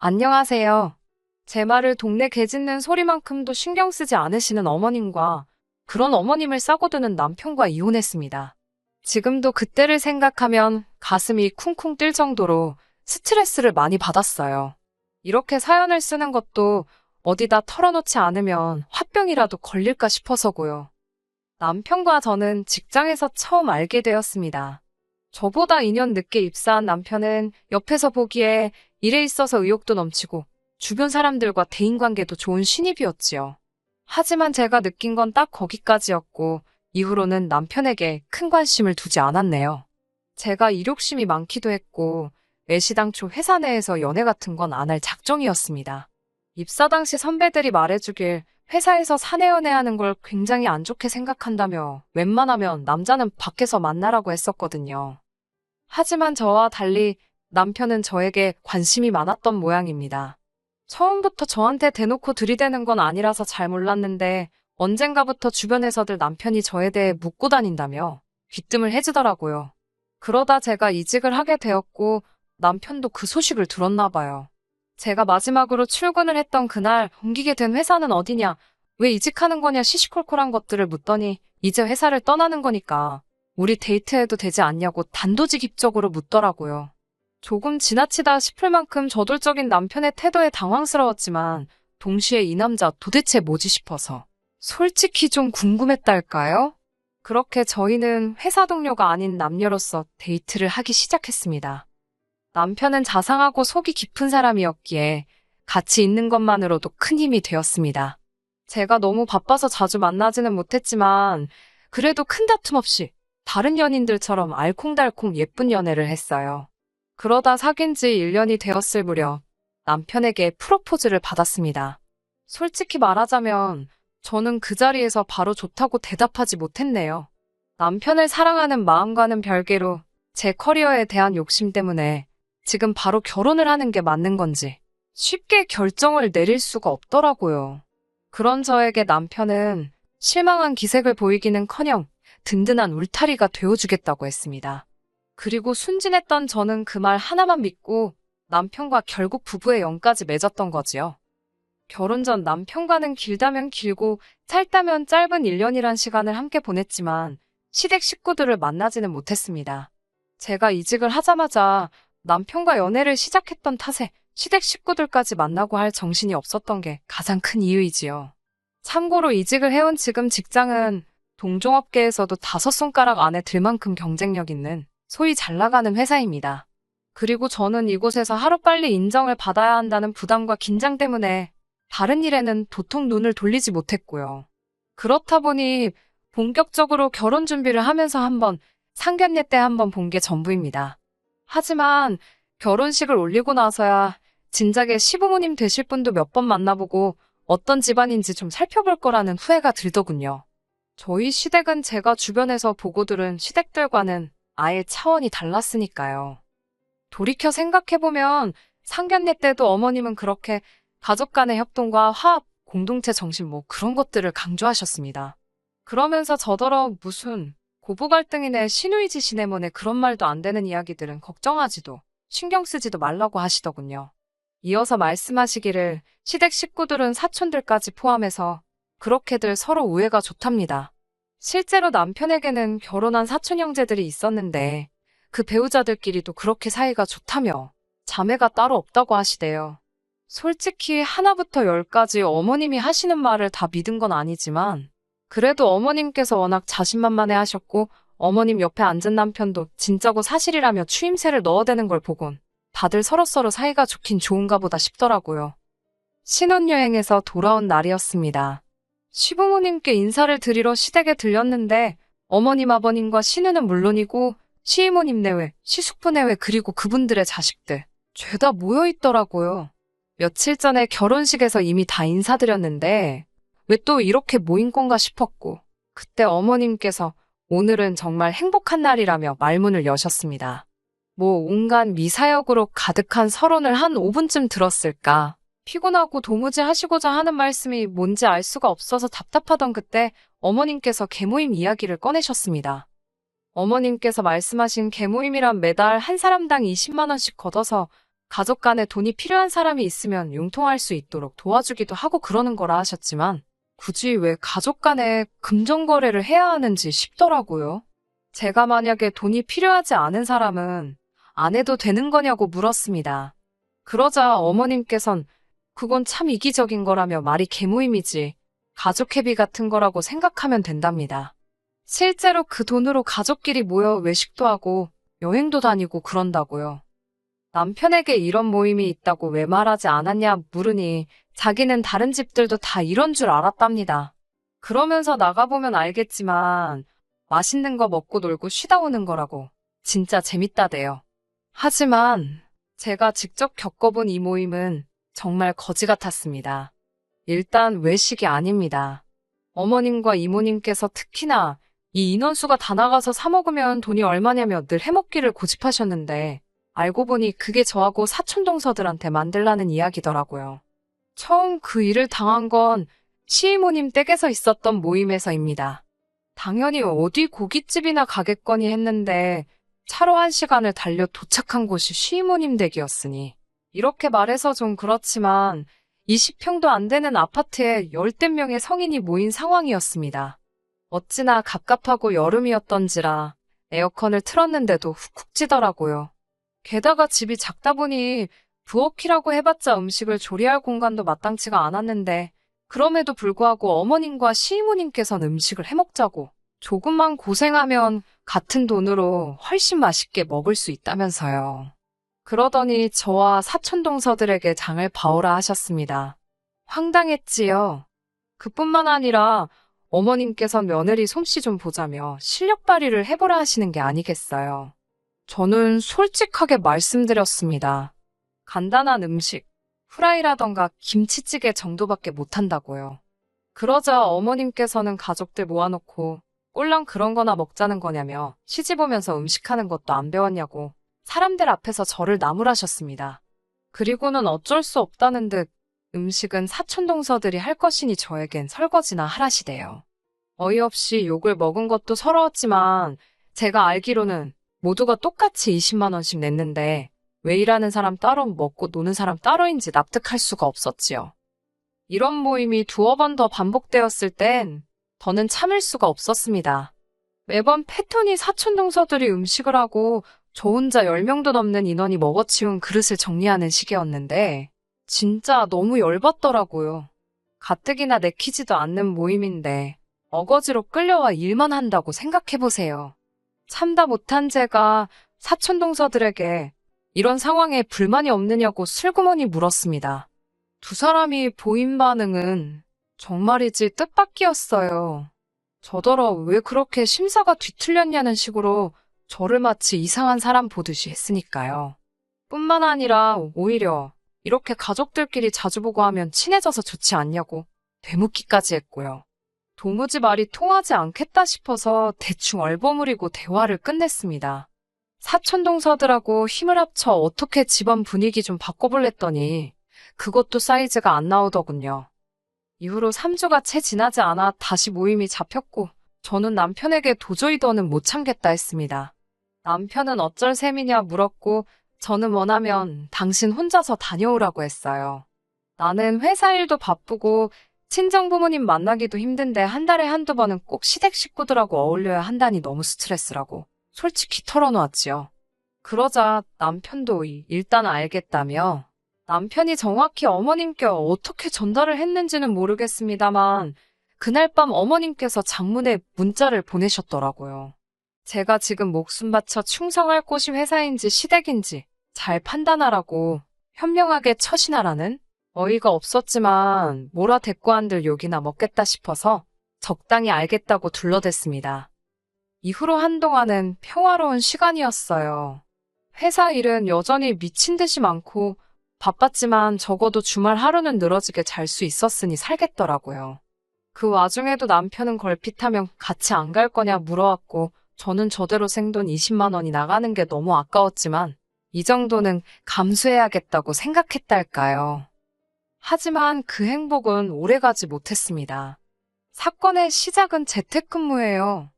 안녕하세요. 제 말을 동네 개 짖는 소리만큼도 신경 쓰지 않으시는 어머님과 그런 어머님을 싸고드는 남편과 이혼했습니다. 지금도 그때를 생각하면 가슴이 쿵쿵 뛸 정도로 스트레스를 많이 받았어요. 이렇게 사연을 쓰는 것도 어디다 털어놓지 않으면 화병이라도 걸릴까 싶어서고요. 남편과 저는 직장에서 처음 알게 되었습니다. 저보다 2년 늦게 입사한 남편은 옆에서 보기에 일에 있어서 의욕도 넘치고 주변 사람들과 대인관계도 좋은 신입이었지요. 하지만 제가 느낀 건 딱 거기까지였고 이후로는 남편에게 큰 관심을 두지 않았네요. 제가 이욕심이 많기도 했고 애시당초 회사 내에서 연애 같은 건 안 할 작정이었습니다. 입사 당시 선배들이 말해주길 회사에서 사내 연애하는 걸 굉장히 안 좋게 생각한다며 웬만하면 남자는 밖에서 만나라고 했었거든요. 하지만 저와 달리 남편은 저에게 관심이 많았던 모양입니다. 처음부터 저한테 대놓고 들이대는 건 아니라서 잘 몰랐는데 언젠가부터 주변에서들 남편이 저에 대해 묻고 다닌다며 귀뜸을 해주더라고요. 그러다 제가 이직을 하게 되었고 남편도 그 소식을 들었나 봐요. 제가 마지막으로 출근을 했던 그날 옮기게 된 회사는 어디냐, 왜 이직하는 거냐 시시콜콜한 것들을 묻더니 이제 회사를 떠나는 거니까 우리 데이트해도 되지 않냐고 단도직입적으로 묻더라고요. 조금 지나치다 싶을 만큼 저돌적인 남편의 태도에 당황스러웠지만 동시에 이 남자 도대체 뭐지 싶어서 솔직히 좀 궁금했달까요? 그렇게 저희는 회사 동료가 아닌 남녀로서 데이트를 하기 시작했습니다. 남편은 자상하고 속이 깊은 사람이었기에 같이 있는 것만으로도 큰 힘이 되었습니다. 제가 너무 바빠서 자주 만나지는 못했지만 그래도 큰 다툼 없이 다른 연인들처럼 알콩달콩 예쁜 연애를 했어요. 그러다 사귄 지 1년이 되었을 무렵 남편에게 프로포즈를 받았습니다. 솔직히 말하자면 저는 그 자리에서 바로 좋다고 대답하지 못했네요. 남편을 사랑하는 마음과는 별개로 제 커리어에 대한 욕심 때문에 지금 바로 결혼을 하는 게 맞는 건지 쉽게 결정을 내릴 수가 없더라고요. 그런 저에게 남편은 실망한 기색을 보이기는커녕 든든한 울타리가 되어주겠다고 했습니다. 그리고 순진했던 저는 그 말 하나만 믿고 남편과 결국 부부의 연까지 맺었던 거지요. 결혼 전 남편과는 길다면 길고 짧다면 짧은 1년이란 시간을 함께 보냈지만 시댁 식구들을 만나지는 못했습니다. 제가 이직을 하자마자 남편과 연애를 시작했던 탓에 시댁 식구들까지 만나고 할 정신이 없었던 게 가장 큰 이유이지요. 참고로 이직을 해온 지금 직장은 동종업계에서도 5손가락 안에 들 만큼 경쟁력 있는 소위 잘 나가는 회사입니다. 그리고 저는 이곳에서 하루빨리 인정을 받아야 한다는 부담과 긴장 때문에 다른 일에는 도통 눈을 돌리지 못했고요. 그렇다 보니 본격적으로 결혼 준비를 하면서 한번 상견례 때 한번 본 게 전부입니다. 하지만 결혼식을 올리고 나서야 진작에 시부모님 되실 분도 몇 번 만나보고 어떤 집안인지 좀 살펴볼 거라는 후회가 들더군요. 저희 시댁은 제가 주변에서 보고 들은 시댁들과는 아예 차원이 달랐으니까요. 돌이켜 생각해보면 상견례 때도 어머님은 그렇게 가족 간의 협동과 화합, 공동체 정신 뭐 그런 것들을 강조하셨습니다. 그러면서 저더러 무슨 고부 갈등이네 시누이지 시네모네 그런 말도 안 되는 이야기들은 걱정하지도 신경 쓰지도 말라고 하시더군요. 이어서 말씀하시기를 시댁 식구들은 사촌들까지 포함해서 그렇게들 서로 우애가 좋답니다. 실제로 남편에게는 결혼한 사촌 형제들이 있었는데 그 배우자들끼리도 그렇게 사이가 좋다며 자매가 따로 없다고 하시대요. 솔직히 하나부터 10까지 어머님이 하시는 말을 다 믿은 건 아니지만 그래도 어머님께서 워낙 자신만만해 하셨고 어머님 옆에 앉은 남편도 진짜고 사실이라며 추임새를 넣어대는 걸 보곤 다들 서로서로 사이가 좋긴 좋은가 보다 싶더라고요. 신혼여행에서 돌아온 날이었습니다. 시부모님께 인사를 드리러 시댁에 들렸는데 어머님 아버님과 시누는 물론이고 시이모님 내외, 시숙부 내외 그리고 그분들의 자식들 죄다 모여있더라고요. 며칠 전에 결혼식에서 이미 다 인사드렸는데 왜 또 이렇게 모인 건가 싶었고 그때 어머님께서 오늘은 정말 행복한 날이라며 말문을 여셨습니다. 뭐 온갖 미사역으로 가득한 서론을 한 5분쯤 들었을까. 피곤하고 도무지 하시고자 하는 말씀이 뭔지 알 수가 없어서 답답하던 그때 어머님께서 계모임 이야기를 꺼내셨습니다. 어머님께서 말씀하신 계모임이란 매달 한 사람당 20만 원씩 걷어서 가족 간에 돈이 필요한 사람이 있으면 융통할 수 있도록 도와주기도 하고 그러는 거라 하셨지만 굳이 왜 가족 간에 금전거래를 해야 하는지 싶더라고요. 제가 만약에 돈이 필요하지 않은 사람은 안 해도 되는 거냐고 물었습니다. 그러자 어머님께선 그건 참 이기적인 거라며 말이 개모임이지 가족 회비 같은 거라고 생각하면 된답니다. 실제로 그 돈으로 가족끼리 모여 외식도 하고 여행도 다니고 그런다고요. 남편에게 이런 모임이 있다고 왜 말하지 않았냐 물으니 자기는 다른 집들도 다 이런 줄 알았답니다. 그러면서 나가보면 알겠지만 맛있는 거 먹고 놀고 쉬다 오는 거라고 진짜 재밌다대요. 하지만 제가 직접 겪어본 이 모임은 정말 거지 같았습니다. 일단 외식이 아닙니다. 어머님과 이모님께서 특히나 이 인원수가 다 나가서 사 먹으면 돈이 얼마냐며 늘 해먹기를 고집하셨는데 알고 보니 그게 저하고 사촌동서들한테 만들라는 이야기더라고요. 처음 그 일을 당한 건 시이모님 댁에서 있었던 모임에서입니다. 당연히 어디 고깃집이나 가겠거니 했는데 차로 1시간을 달려 도착한 곳이 시이모님 댁이었으니 이렇게 말해서 좀 그렇지만 20평도 안 되는 아파트에 열댓 명의 성인이 모인 상황이었습니다. 어찌나 갑갑하고 여름이었던지라 에어컨을 틀었는데도 훅훅 찌더라고요. 게다가 집이 작다 보니 부엌이라고 해봤자 음식을 조리할 공간도 마땅치가 않았는데 그럼에도 불구하고 어머님과 시이모님께서는 음식을 해먹자고 조금만 고생하면 같은 돈으로 훨씬 맛있게 먹을 수 있다면서요. 그러더니 저와 사촌동서들에게 장을 봐오라 하셨습니다. 황당했지요. 그뿐만 아니라 어머님께서 며느리 솜씨 좀 보자며 실력 발휘를 해보라 하시는 게 아니겠어요. 저는 솔직하게 말씀드렸습니다. 간단한 음식, 후라이라던가 김치찌개 정도밖에 못한다고요. 그러자 어머님께서는 가족들 모아놓고 꼴랑 그런 거나 먹자는 거냐며 시집 오면서 음식하는 것도 안 배웠냐고 사람들 앞에서 저를 나무라셨습니다. 그리고는 어쩔 수 없다는 듯 음식은 사촌동서들이 할 것이니 저에겐 설거지나 하라시대요. 어이없이 욕을 먹은 것도 서러웠지만 제가 알기로는 모두가 똑같이 20만 원씩 냈는데 왜 일하는 사람 따로 먹고 노는 사람 따로인지 납득할 수가 없었지요. 이런 모임이 두어 번 더 반복되었을 땐 더는 참을 수가 없었습니다. 매번 패턴이 사촌동서들이 음식을 하고 저 혼자 10명도 넘는 인원이 먹어치운 그릇을 정리하는 시기였는데 진짜 너무 열받더라고요. 가뜩이나 내키지도 않는 모임인데 어거지로 끌려와 일만 한다고 생각해보세요. 참다 못한 제가 사촌동서들에게 이런 상황에 불만이 없느냐고 슬그머니 물었습니다. 두 사람이 보인 반응은 정말이지 뜻밖이었어요. 저더러 왜 그렇게 심사가 뒤틀렸냐는 식으로 저를 마치 이상한 사람 보듯이 했으니까요. 뿐만 아니라 오히려 이렇게 가족들끼리 자주 보고 하면 친해져서 좋지 않냐고 되묻기까지 했고요. 도무지 말이 통하지 않겠다 싶어서 대충 얼버무리고 대화를 끝냈습니다. 사촌동서들하고 힘을 합쳐 어떻게 집안 분위기 좀 바꿔볼랬더니 그것도 사이즈가 안 나오더군요. 이후로 3주가 채 지나지 않아 다시 모임이 잡혔고 저는 남편에게 도저히 더는 못 참겠다 했습니다. 남편은 어쩔 셈이냐 물었고 저는 원하면 당신 혼자서 다녀오라고 했어요. 나는 회사 일도 바쁘고 친정부모님 만나기도 힘든데 한 달에 한두 번은 꼭 시댁 식구들하고 어울려야 한다니 너무 스트레스라고 솔직히 털어놓았지요. 그러자 남편도 일단 알겠다며 남편이 정확히 어머님께 어떻게 전달을 했는지는 모르겠습니다만 그날 밤 어머님께서 장문에 문자를 보내셨더라고요. 제가 지금 목숨 바쳐 충성할 곳이 회사인지 시댁인지 잘 판단하라고 현명하게 처신하라는 어이가 없었지만 몰아 대꾸한들 욕이나 먹겠다 싶어서 적당히 알겠다고 둘러댔습니다. 이후로 한동안은 평화로운 시간이었어요. 회사 일은 여전히 미친 듯이 많고 바빴지만 적어도 주말 하루는 늘어지게 잘 수 있었으니 살겠더라고요. 그 와중에도 남편은 걸핏하면 같이 안 갈 거냐 물어왔고 저는 저대로 생돈 20만 원이 나가는 게 너무 아까웠지만 이 정도는 감수해야겠다고 생각했달까요. 하지만 그 행복은 오래가지 못했습니다. 사건의 시작은 재택근무예요.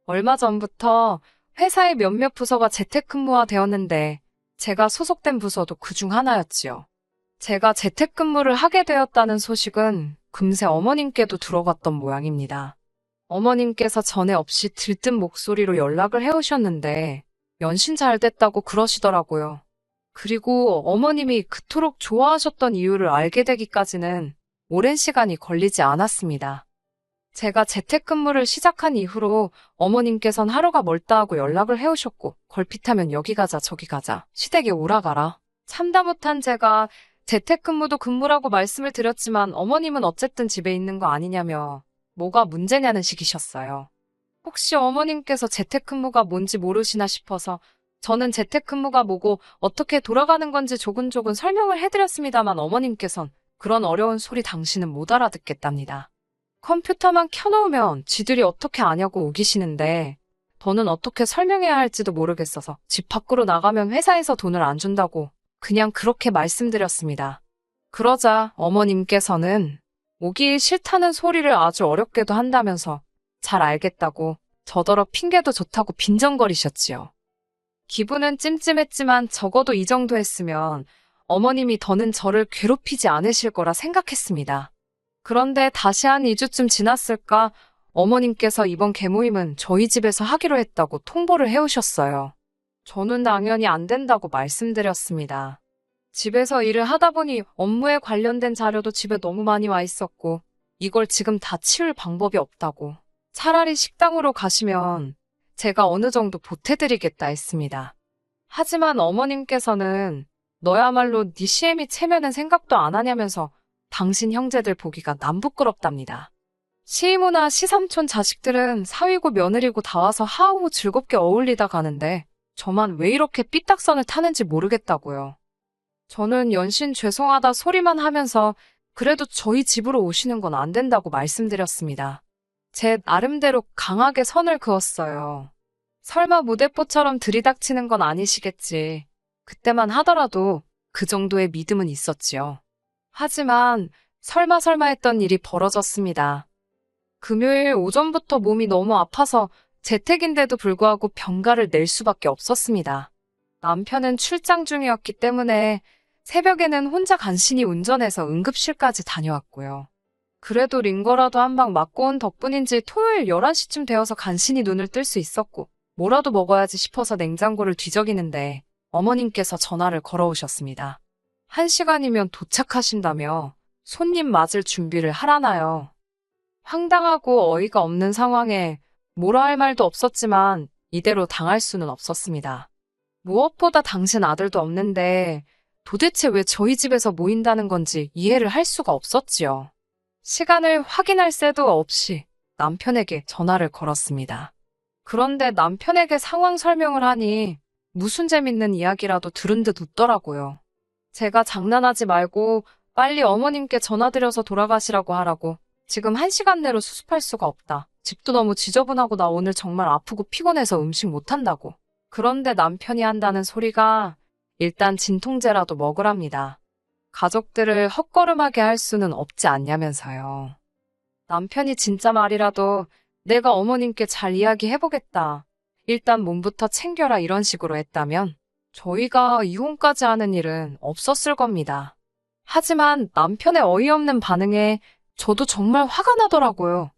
얼마 전부터 회사의 몇몇 부서가 재택근무화 되었는데 제가 소속된 부서도 그중 하나였지요. 제가 재택근무를 하게 되었다는 소식은 금세 어머님께도 들어갔던 모양입니다. 어머님께서 전에 없이 들뜬 목소리로 연락을 해오셨는데 연신 잘 됐다고 그러시더라고요. 그리고 어머님이 그토록 좋아하셨던 이유를 알게 되기까지는 오랜 시간이 걸리지 않았습니다. 제가 재택근무를 시작한 이후로 어머님께선 하루가 멀다 하고 연락을 해오셨고 걸핏하면 여기 가자 저기 가자 시댁에 오라가라. 참다 못한 제가 재택근무도 근무라고 말씀을 드렸지만 어머님은 어쨌든 집에 있는 거 아니냐며 뭐가 문제냐는 식이셨어요. 혹시 어머님께서 재택근무가 뭔지 모르시나 싶어서 저는 재택근무가 뭐고 어떻게 돌아가는 건지 조근조근 설명을 해드렸습니다만 어머님께선 그런 어려운 소리 당신은 못 알아듣겠답니다. 컴퓨터만 켜놓으면 지들이 어떻게 아냐고 우기시는데 저는 어떻게 설명해야 할지도 모르겠어서 집 밖으로 나가면 회사에서 돈을 안 준다고 그냥 그렇게 말씀드렸습니다. 그러자 어머님께서는 오기 싫다는 소리를 아주 어렵게도 한다면서 잘 알겠다고 저더러 핑계도 좋다고 빈정거리셨지요. 기분은 찜찜했지만 적어도 이 정도 했으면 어머님이 더는 저를 괴롭히지 않으실 거라 생각했습니다. 그런데 다시 한 2주쯤 지났을까 어머님께서 이번 개모임은 저희 집에서 하기로 했다고 통보를 해오셨어요. 저는 당연히 안 된다고 말씀드렸습니다. 집에서 일을 하다 보니 업무에 관련된 자료도 집에 너무 많이 와 있었고 이걸 지금 다 치울 방법이 없다고. 차라리 식당으로 가시면 제가 어느 정도 보태드리겠다 했습니다. 하지만 어머님께서는 너야말로 네 시애미 체면은 생각도 안 하냐면서 당신 형제들 보기가 남부끄럽답니다. 시이모나 시삼촌 자식들은 사위고 며느리고 다 와서 하하호 즐겁게 어울리다 가는데 저만 왜 이렇게 삐딱선을 타는지 모르겠다고요. 저는 연신 죄송하다 소리만 하면서 그래도 저희 집으로 오시는 건 안 된다고 말씀드렸습니다. 제 나름대로 강하게 선을 그었어요. 설마 무대뽀처럼 들이닥치는 건 아니시겠지. 그때만 하더라도 그 정도의 믿음은 있었지요. 하지만 설마 했던 일이 벌어졌습니다. 금요일 오전부터 몸이 너무 아파서 재택인데도 불구하고 병가를 낼 수밖에 없었습니다. 남편은 출장 중이었기 때문에 새벽에는 혼자 간신히 운전해서 응급실까지 다녀왔고요. 그래도 링거라도 한 방 맞고 온 덕분인지 토요일 11시쯤 되어서 간신히 눈을 뜰 수 있었고 뭐라도 먹어야지 싶어서 냉장고를 뒤적이는데 어머님께서 전화를 걸어오셨습니다. 1시간이면 도착하신다며 손님 맞을 준비를 하라나요. 황당하고 어이가 없는 상황에 뭐라 할 말도 없었지만 이대로 당할 수는 없었습니다. 무엇보다 당신 아들도 없는데 도대체 왜 저희 집에서 모인다는 건지 이해를 할 수가 없었지요. 시간을 확인할 새도 없이 남편에게 전화를 걸었습니다. 그런데 남편에게 상황 설명을 하니 무슨 재밌는 이야기라도 들은 듯 웃더라고요. 제가 장난하지 말고 빨리 어머님께 전화드려서 돌아가시라고 하라고. 지금 1시간 내로 수습할 수가 없다. 집도 너무 지저분하고 나 오늘 정말 아프고 피곤해서 음식 못한다고. 그런데 남편이 한다는 소리가 일단 진통제라도 먹으랍니다. 가족들을 헛걸음하게 할 수는 없지 않냐면서요. 남편이 진짜 말이라도 내가 어머님께 잘 이야기해보겠다. 일단 몸부터 챙겨라 이런 식으로 했다면 저희가 이혼까지 하는 일은 없었을 겁니다. 하지만 남편의 어이없는 반응에 저도 정말 화가 나더라고요.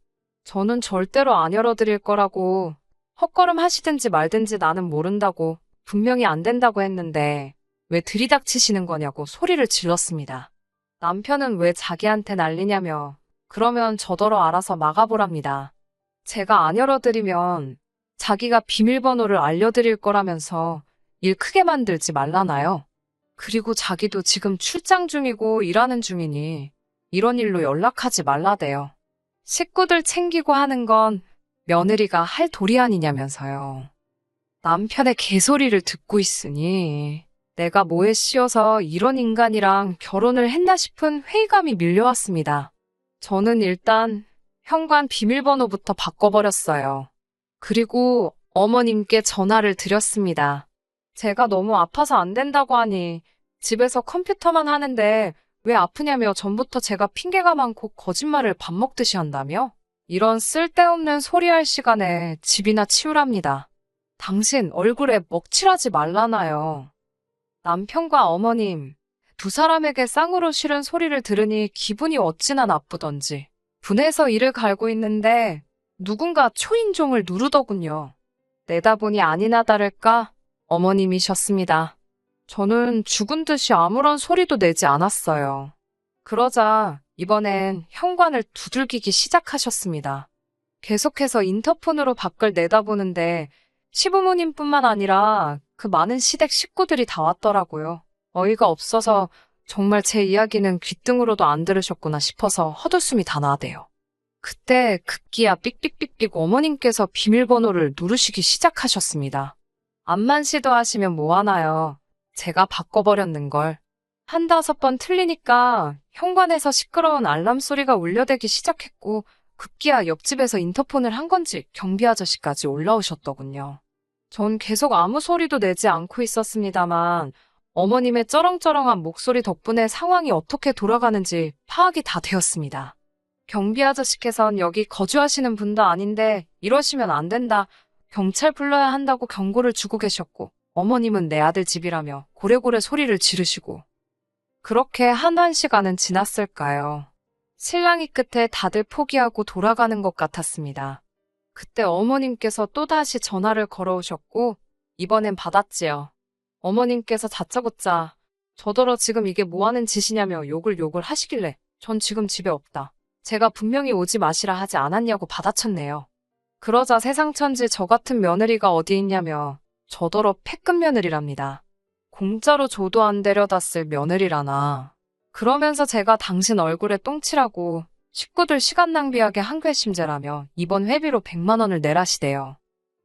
저는 절대로 안 열어드릴 거라고 헛걸음 하시든지 말든지 나는 모른다고 분명히 안 된다고 했는데 왜 들이닥치시는 거냐고 소리를 질렀습니다. 남편은 왜 자기한테 난리냐며 그러면 저더러 알아서 막아보랍니다. 제가 안 열어드리면 자기가 비밀번호를 알려드릴 거라면서 일 크게 만들지 말라나요? 그리고 자기도 지금 출장 중이고 일하는 중이니 이런 일로 연락하지 말라대요. 식구들 챙기고 하는 건 며느리가 할 도리 아니냐면서요. 남편의 개소리를 듣고 있으니 내가 뭐에 씌어서 이런 인간이랑 결혼을 했나 싶은 회의감이 밀려왔습니다. 저는 일단 현관 비밀번호부터 바꿔버렸어요. 그리고 어머님께 전화를 드렸습니다. 제가 너무 아파서 안 된다고 하니 집에서 컴퓨터만 하는데 왜 아프냐며 전부터 제가 핑계가 많고 거짓말을 밥 먹듯이 한다며? 이런 쓸데없는 소리할 시간에 집이나 치우랍니다. 당신 얼굴에 먹칠하지 말라나요. 남편과 어머님, 두 사람에게 쌍으로 싫은 소리를 들으니 기분이 어찌나 나쁘던지 분해서 이를 갈고 있는데 누군가 초인종을 누르더군요. 내다보니 아니나 다를까 어머님이셨습니다. 저는 죽은 듯이 아무런 소리도 내지 않았어요. 그러자 이번엔 현관을 두들기기 시작하셨습니다. 계속해서 인터폰으로 밖을 내다보는데 시부모님뿐만 아니라 그 많은 시댁 식구들이 다 왔더라고요. 어이가 없어서 정말 제 이야기는 귓등으로도 안 들으셨구나 싶어서 헛웃음이 다 나대요. 그때 급기야 삑삑삑삑 어머님께서 비밀번호를 누르시기 시작하셨습니다. 암만 시도하시면 뭐하나요? 제가 바꿔버렸는걸. 한다섯 번 틀리니까 현관에서 시끄러운 알람 소리가 울려대기 시작했고 급기야 옆집에서 인터폰을 한 건지 경비 아저씨까지 올라오셨더군요. 전 계속 아무 소리도 내지 않고 있었습니다만 어머님의 쩌렁쩌렁한 목소리 덕분에 상황이 어떻게 돌아가는지 파악이 다 되었습니다. 경비 아저씨께선 여기 거주하시는 분도 아닌데 이러시면 안 된다. 경찰 불러야 한다고 경고를 주고 계셨고 어머님은 내 아들 집이라며 고래고래 소리를 지르시고 그렇게 한 시간은 지났을까요? 실랑이 끝에 다들 포기하고 돌아가는 것 같았습니다. 그때 어머님께서 또다시 전화를 걸어오셨고 이번엔 받았지요. 어머님께서 다짜고짜 저더러 지금 이게 뭐하는 짓이냐며 욕을 하시길래 전 지금 집에 없다. 제가 분명히 오지 마시라 하지 않았냐고 받아쳤네요. 그러자 세상천지 저 같은 며느리가 어디 있냐며 저더러 패급 며느리랍니다. 공짜로 줘도 안 데려다 쓸 며느리라나. 그러면서 제가 당신 얼굴에 똥칠하고 식구들 시간 낭비하게 한괘심제라며 이번 회비로 100만 원을 내라시대요.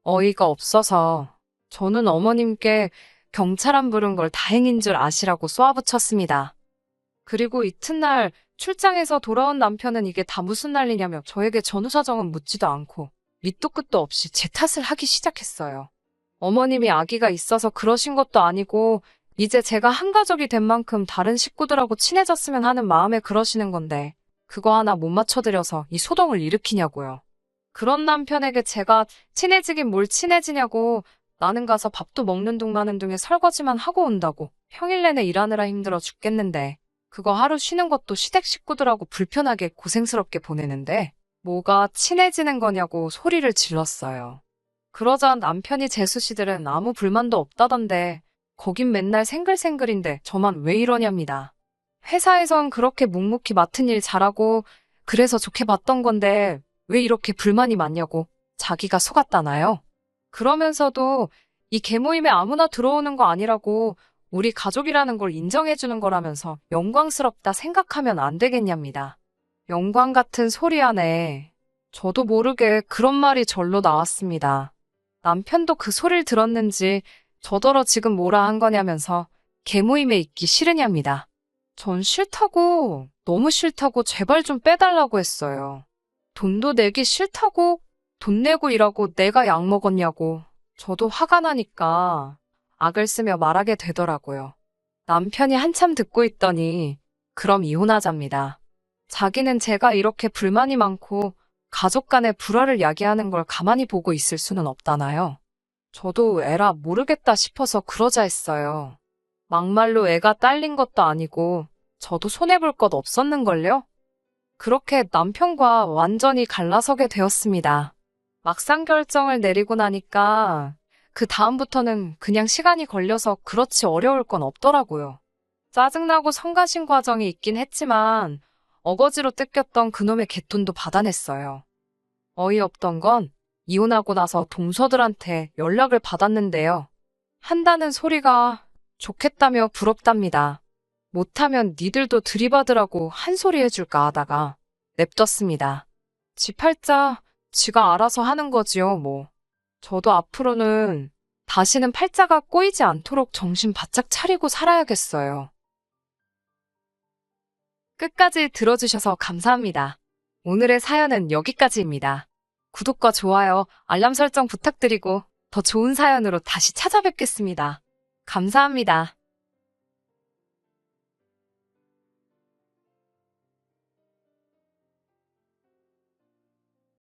어이가 없어서 저는 어머님께 경찰 안 부른 걸 다행인 줄 아시라고 쏘아붙였습니다. 그리고 이튿날 출장에서 돌아온 남편은 이게 다 무슨 난리냐며 저에게 전후사정은 묻지도 않고 밑도 끝도 없이 제 탓을 하기 시작했어요. 어머님이 아기가 있어서 그러신 것도 아니고 이제 제가 한 가족이 된 만큼 다른 식구들하고 친해졌으면 하는 마음에 그러시는 건데 그거 하나 못 맞춰드려서 이 소동을 일으키냐고요. 그런 남편에게 제가 친해지긴 뭘 친해지냐고 나는 가서 밥도 먹는 둥 마는 둥에 설거지만 하고 온다고 평일 내내 일하느라 힘들어 죽겠는데 그거 하루 쉬는 것도 시댁 식구들하고 불편하게 고생스럽게 보내는데 뭐가 친해지는 거냐고 소리를 질렀어요. 그러자 남편이 재수씨들은 아무 불만도 없다던데 거긴 맨날 생글생글인데 저만 왜 이러냐입니다. 회사에선 그렇게 묵묵히 맡은 일 잘하고 그래서 좋게 봤던 건데 왜 이렇게 불만이 많냐고 자기가 속았다나요? 그러면서도 이 개모임에 아무나 들어오는 거 아니라고 우리 가족이라는 걸 인정해주는 거라면서 영광스럽다 생각하면 안 되겠냐입니다. 영광 같은 소리 하네. 저도 모르게 그런 말이 절로 나왔습니다. 남편도 그 소리를 들었는지 저더러 지금 뭐라 한 거냐면서 개모임에 있기 싫으냐입니다. 전 싫다고, 너무 싫다고 제발 좀 빼달라고 했어요. 돈도 내기 싫다고, 돈 내고 일하고 내가 약 먹었냐고. 저도 화가 나니까 악을 쓰며 말하게 되더라고요. 남편이 한참 듣고 있더니 그럼 이혼하자입니다. 자기는 제가 이렇게 불만이 많고 가족 간의 불화를 야기하는 걸 가만히 보고 있을 수는 없다나요. 저도 에라 모르겠다 싶어서 그러자 했어요. 막말로 애가 딸린 것도 아니고 저도 손해볼 것 없었는걸요? 그렇게 남편과 완전히 갈라서게 되었습니다. 막상 결정을 내리고 나니까 그 다음부터는 그냥 시간이 걸려서 그렇지 어려울 건 없더라고요. 짜증나고 성가신 과정이 있긴 했지만 어거지로 뜯겼던 그놈의 갯돈도 받아냈어요. 어이없던 건 이혼하고 나서 동서들한테 연락을 받았는데요. 한다는 소리가 좋겠다며 부럽답니다. 못하면 니들도 들이받으라고 한 소리 해줄까 하다가 냅뒀습니다. 지 팔자 지가 알아서 하는 거지요 뭐. 저도 앞으로는 다시는 팔자가 꼬이지 않도록 정신 바짝 차리고 살아야겠어요. 끝까지 들어주셔서 감사합니다. 오늘의 사연은 여기까지입니다. 구독과 좋아요, 알람 설정 부탁드리고 더 좋은 사연으로 다시 찾아뵙겠습니다. 감사합니다.